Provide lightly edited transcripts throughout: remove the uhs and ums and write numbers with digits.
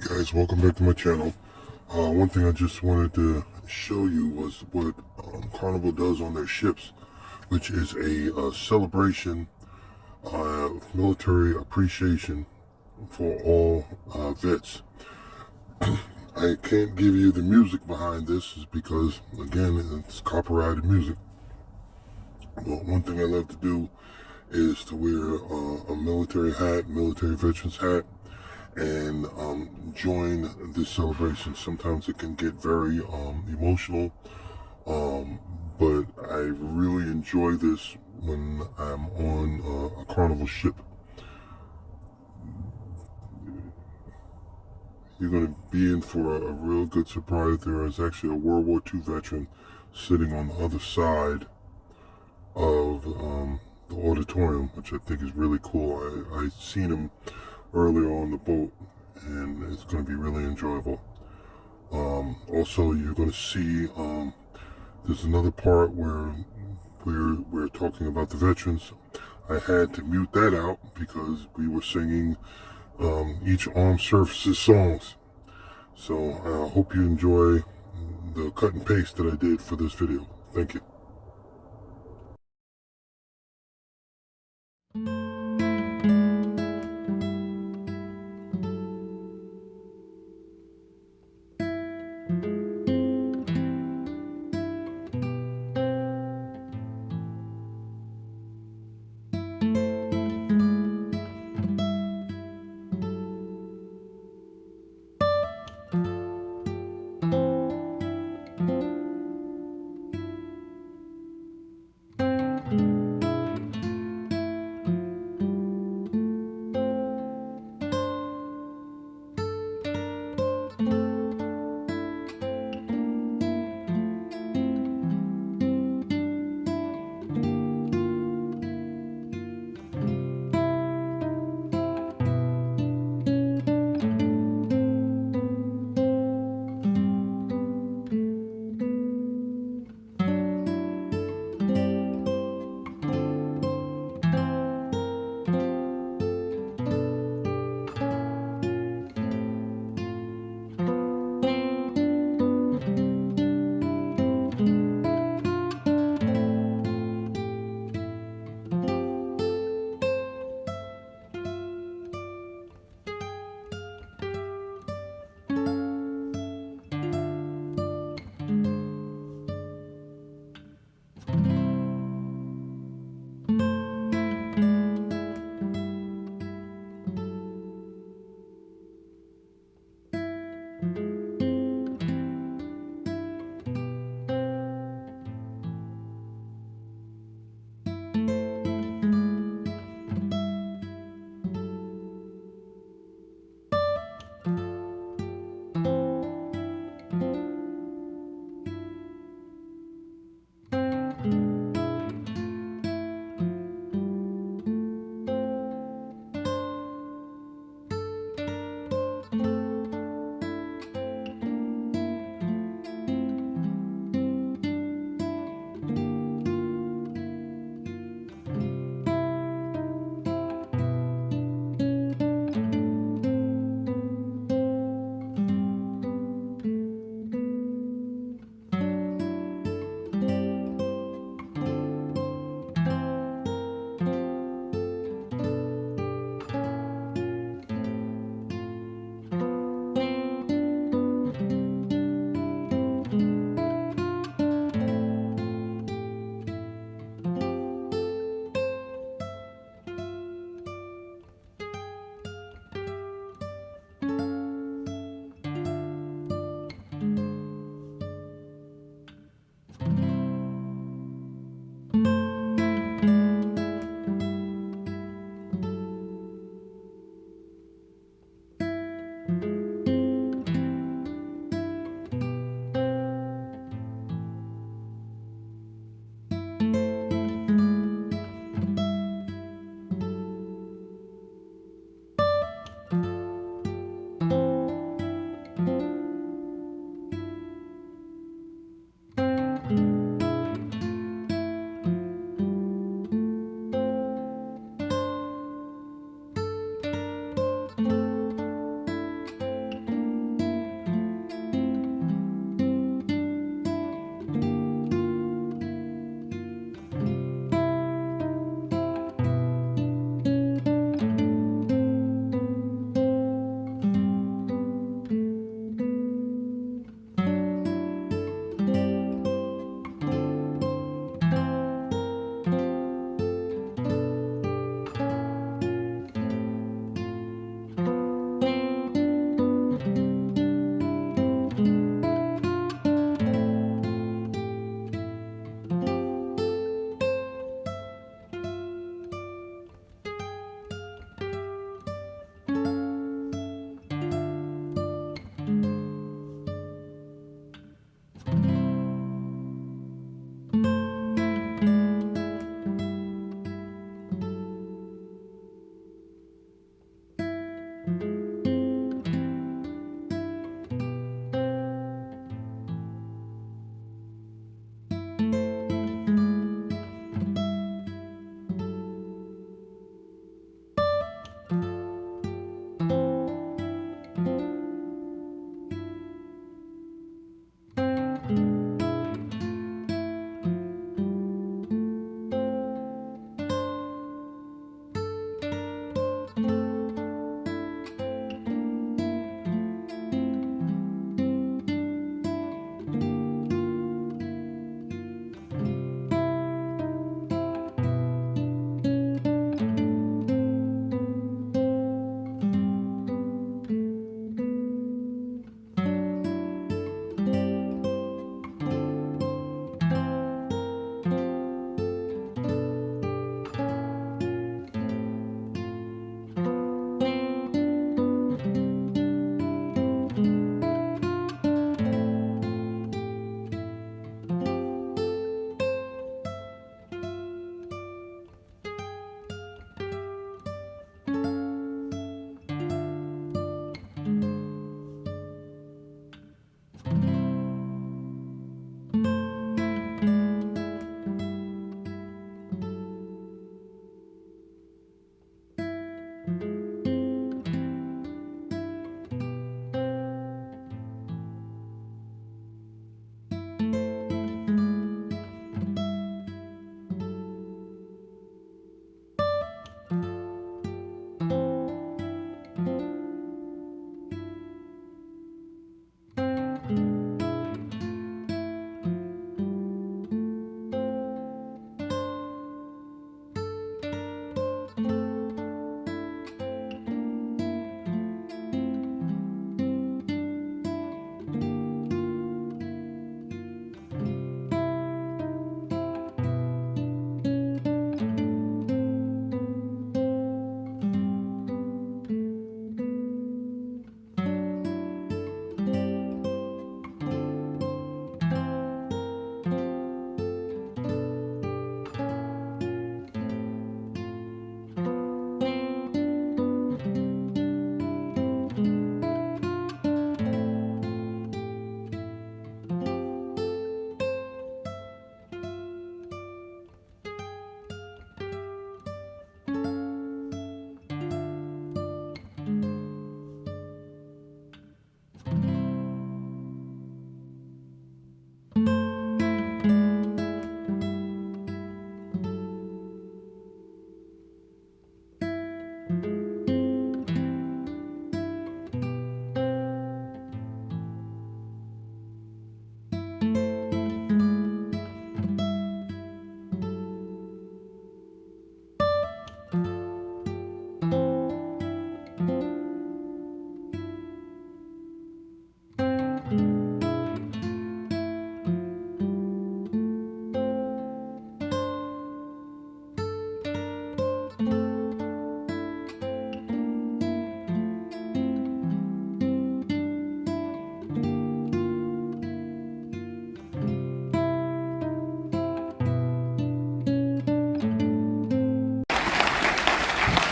Guys, welcome back to my channel. One thing I just wanted to show you was what Carnival does on their ships, which is a celebration of military appreciation for all vets. I can't give you the music behind this is because, again, it's copyrighted music. But one thing I love to do is to wear a military hat, military veterans hat, and join this celebration. Sometimes it can get very emotional, but I really enjoy this when I'm on a carnival ship. You're going to be in for a real good surprise. There is actually a World War II veteran sitting on the other side of the auditorium, which I think is really cool. I seen him earlier on the boat, and it's going to be really enjoyable. Also, you're going to see there's another part where we're talking about the veterans. I had to mute that out because we were singing each armed services songs. So I hope you enjoy the cut and paste that I did for this video. Thank you.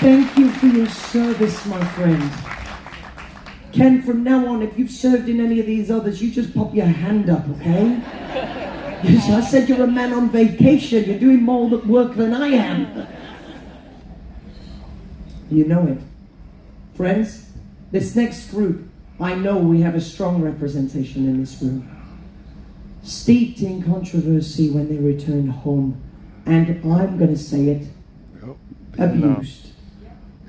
Thank you for your service, my friend. Ken, from now on, if you've served in any of these others, you just pop your hand up, okay? I said you're a man on vacation. You're doing more work than I am. You know it. Friends, this next group, I know we have a strong representation in this room. Steeped in controversy when they returned home. And I'm going to say it, abused.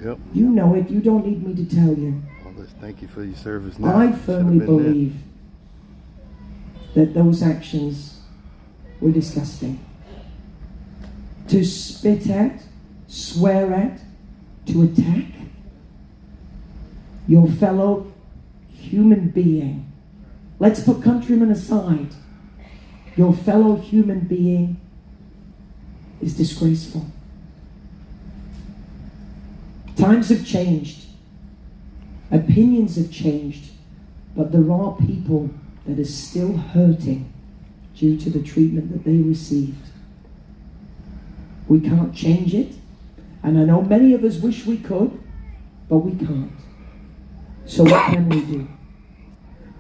Yep. You know it. You don't need me to tell you. Well, let's thank you for your service now. I firmly believe that those actions were disgusting. To spit at, swear at, to attack your fellow human being. Let's put countrymen aside. Your fellow human being is disgraceful. Times have changed. Opinions have changed. But there are people that are still hurting due to the treatment that they received. We can't change it. And I know many of us wish we could, but we can't. So what can we do?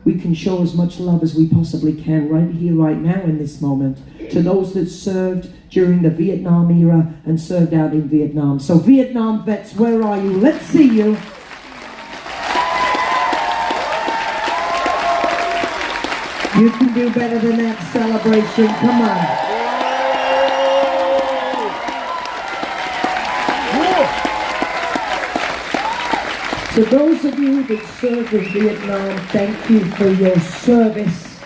We can show as much love as we possibly can right here, right now, in this moment, to those that served during the Vietnam era and served out in Vietnam. So Vietnam vets, where are you? Let's see you. You can do better than that celebration. Come on. To those of you that served in Vietnam, thank you for your service.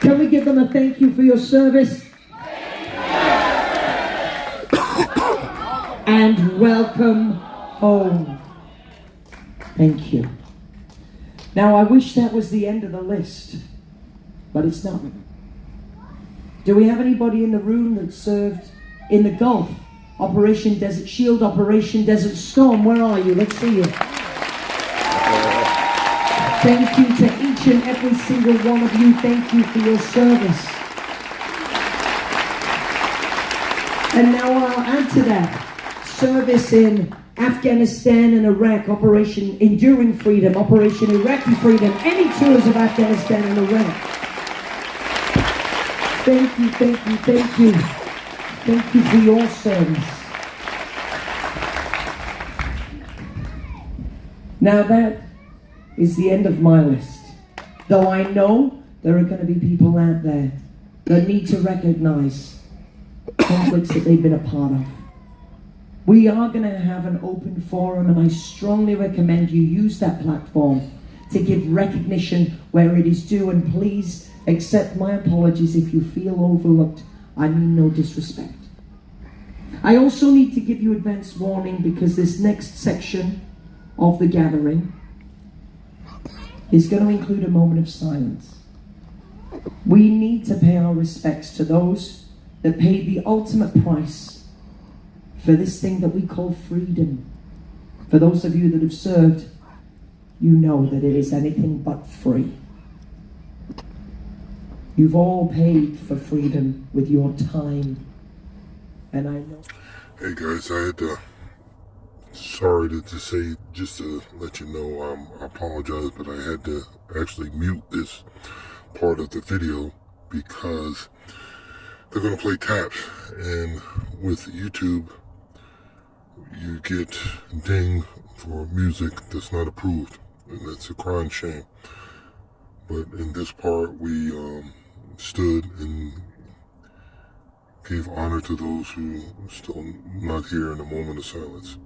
Can we give them a thank you for your service? And welcome home. Thank you. Now I wish that was the end of the list, but it's not. Do we have anybody in the room that served in the Gulf? Operation Desert Shield, Operation Desert Storm, where are you? Let's see you. Thank you to each and every single one of you. Thank you for your service. And now I'll add to that. Service in Afghanistan and Iraq, Operation Enduring Freedom, Operation Iraqi Freedom, any tours of Afghanistan and Iraq. Thank you, thank you, thank you. Thank you for your service. Now that is the end of my list. Though I know there are going to be people out there that need to recognize conflicts that they've been a part of. We are going to have an open forum, and I strongly recommend you use that platform to give recognition where it is due, and please accept my apologies if you feel overlooked. I mean no disrespect. I also need to give you advance warning because this next section of the gathering is going to include a moment of silence. We need to pay our respects to those that paid the ultimate price for this thing that we call freedom. For those of you that have served, you know that it is anything but free. You've all paid for freedom with your time. And I know... Hey guys, I had to... Sorry to say, just to let you know, I apologize, but I had to actually mute this part of the video because they're going to play taps, and with YouTube, you get dinged for music that's not approved, and that's a crying shame. But in this part, we stood and gave honor to those who are still not here in a moment of silence.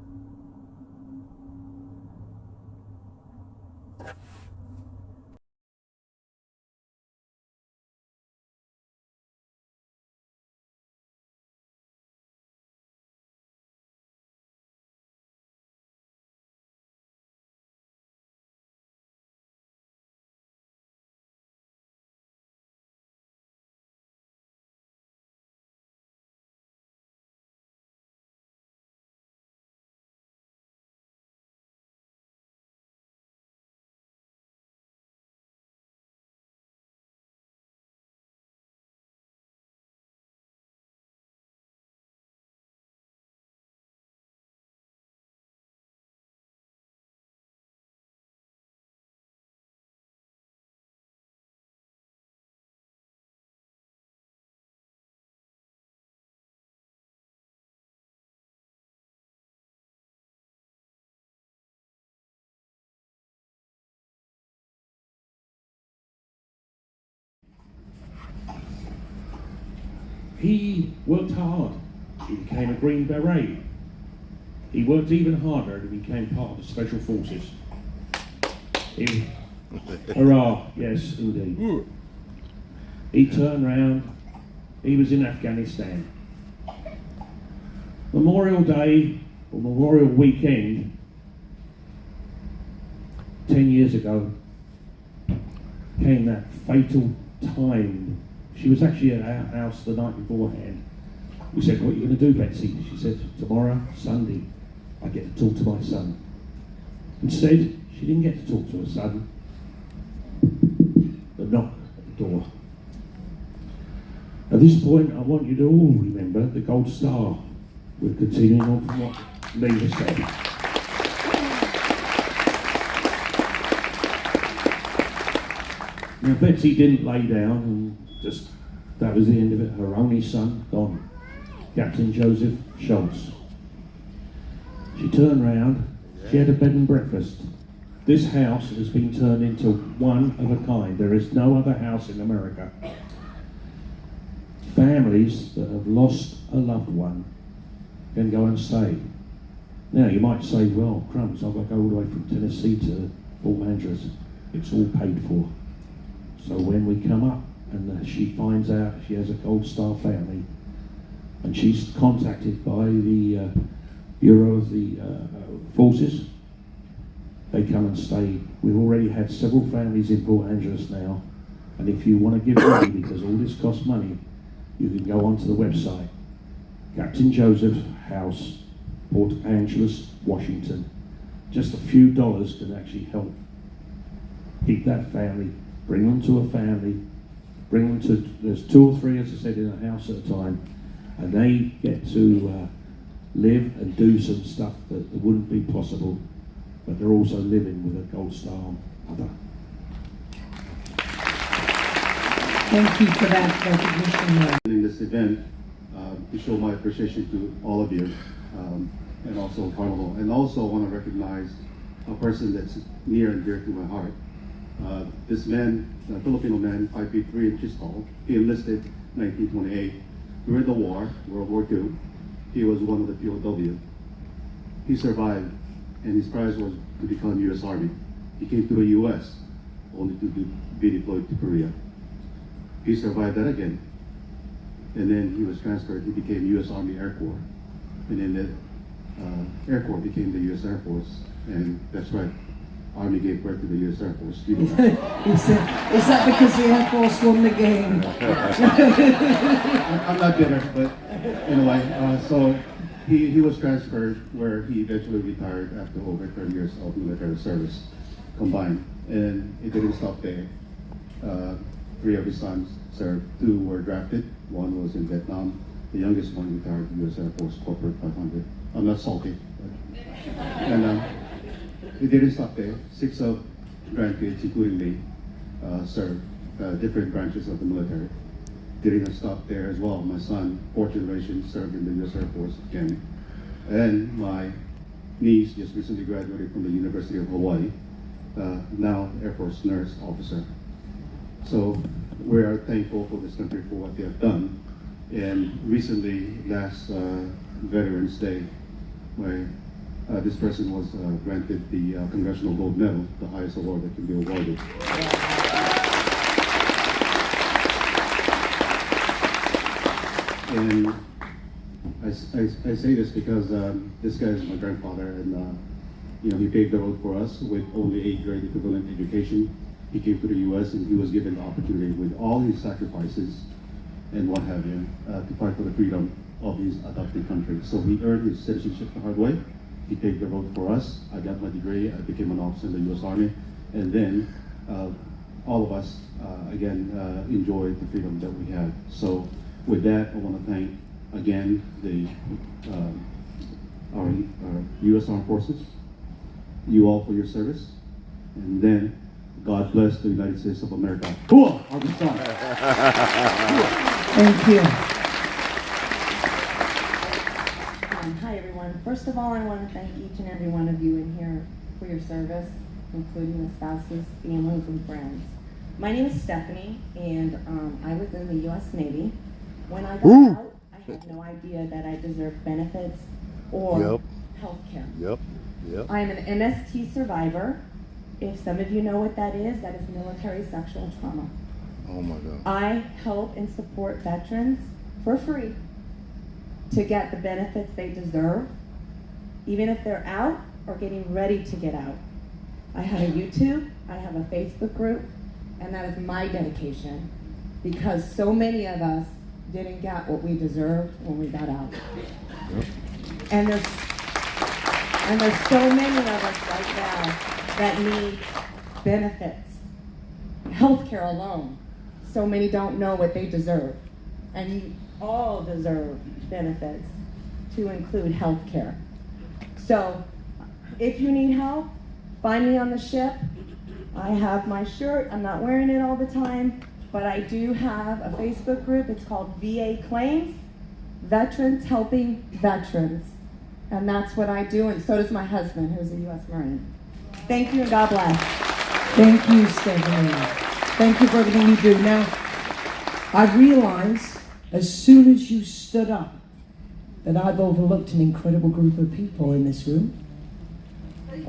he worked hard. He became a Green Beret. He worked even harder and he became part of the Special Forces. Hurrah, yes, indeed. He turned round, he was in Afghanistan. Memorial Day, or Memorial Weekend, 10 years ago, came that fatal time. She was actually at our house the night beforehand. We said, "What are you going to do, Betsy?" She said, "Tomorrow, Sunday, I get to talk to my son." Instead, she didn't get to talk to her son. The knock at the door. At this point, I want you to all remember the gold star. We're continuing on from what Lee has said. Now, Betsy didn't lay down and just, that was the end of it. Her only son, gone. Captain Joseph Schultz. She turned round, she had a bed and breakfast. This house has been turned into one of a kind. There is no other house in America. Families that have lost a loved one can go and stay. Now you might say, well, crumbs, I've got to go all the way from Tennessee to Fort Andrews. It's all paid for. So when we come up and she finds out she has a Gold Star family, and she's contacted by the Bureau of the Forces, they come and stay. We've already had several families in Port Angeles now, and if you want to give money, because all this costs money, you can go onto the website, Captain Joseph House, Port Angeles, Washington. Just a few dollars can actually help keep that family, bring them to a family, bring them to, there's 2 or 3, as I said, in a house at a time, and they get to live and do some stuff that wouldn't be possible, but they're also living with a Gold Star mother. Thank you for that recognition. In this event, to show my appreciation to all of you, and also Carnival, and also want to recognize a person that's near and dear to my heart. This man, a Filipino man, 5 feet 3 inches tall. He enlisted in 1928 during the war, World War II. He was one of the POW. He survived, and his prize was to become U.S. Army. He came to the U.S. only to be deployed to Korea. He survived that again, and then he was transferred. He became U.S. Army Air Corps, and then the Air Corps became the U.S. Air Force, and that's right. Army gave birth to the U.S. Air Force. Is that because the Air Force won the game? I'm not bitter, but anyway, so he was transferred where he eventually retired after over 30 years of military service combined. And it didn't stop there. 3 of his sons served, 2 were drafted, 1 was in Vietnam. The youngest one retired to U.S. Air Force Corporate 500. I'm not salty. And it didn't stop there. 6 of grandkids, including me, served different branches of the military. Didn't stop there as well. My son, 4th generation, served in the U.S. Air Force again. And my niece just recently graduated from the University of Hawaii, now Air Force nurse officer. So we are thankful for this country for what they have done. And recently, last Veterans Day, where this person was granted the Congressional Gold Medal, the highest award that can be awarded. And I say this because this guy is my grandfather, and he paved the road for us with only 8th grade equivalent education. He came to the U.S. and he was given the opportunity with all his sacrifices and what have you to fight for the freedom of his adopted country. So he earned his citizenship the hard way. He paved the road for us. I got my degree. I became an officer in the U.S. Army, and then all of us again enjoyed the freedom that we had. So with that, I want to thank again our U.S. Armed Forces, you all for your service, and then God bless the United States of America. Cool, Arkansas. Thank you. Hi everyone. First of all, I want to thank each and every one of you in here for your service, including the spouses, families, and friends. My name is Stephanie, and I was in the U.S. Navy. When I got Ooh. out, I had no idea that I deserved benefits or Yep. health care. Yep. Yep. I am an MST survivor. If some of you know what that is military sexual trauma. Oh my God. I help and support veterans for free to get the benefits they deserve, even if they're out or getting ready to get out. I have a YouTube, I have a Facebook group, and that is my dedication because so many of us didn't get what we deserved when we got out. Yep. And there's so many of us right now that need benefits. Healthcare alone. So many don't know what they deserve. And you all deserve benefits to include healthcare. So if you need help, find me on the ship. I have my shirt. I'm not wearing it all the time, but I do have a Facebook group. It's called VA Claims, Veterans Helping Veterans. And that's what I do, and so does my husband, who's a U.S. Marine. Thank you, and God bless. Thank you, Stephanie. Thank you for everything you do. Now, I realize as soon as you stood up that I've overlooked an incredible group of people in this room.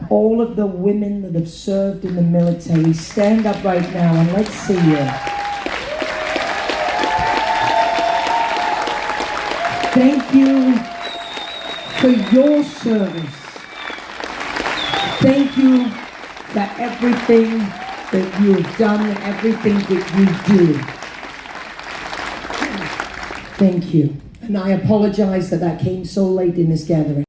All of the women that have served in the military, stand up right now and let's see you. Thank you for your service. Thank you for everything that you have done and everything that you do. Thank you. And I apologize that came so late in this gathering.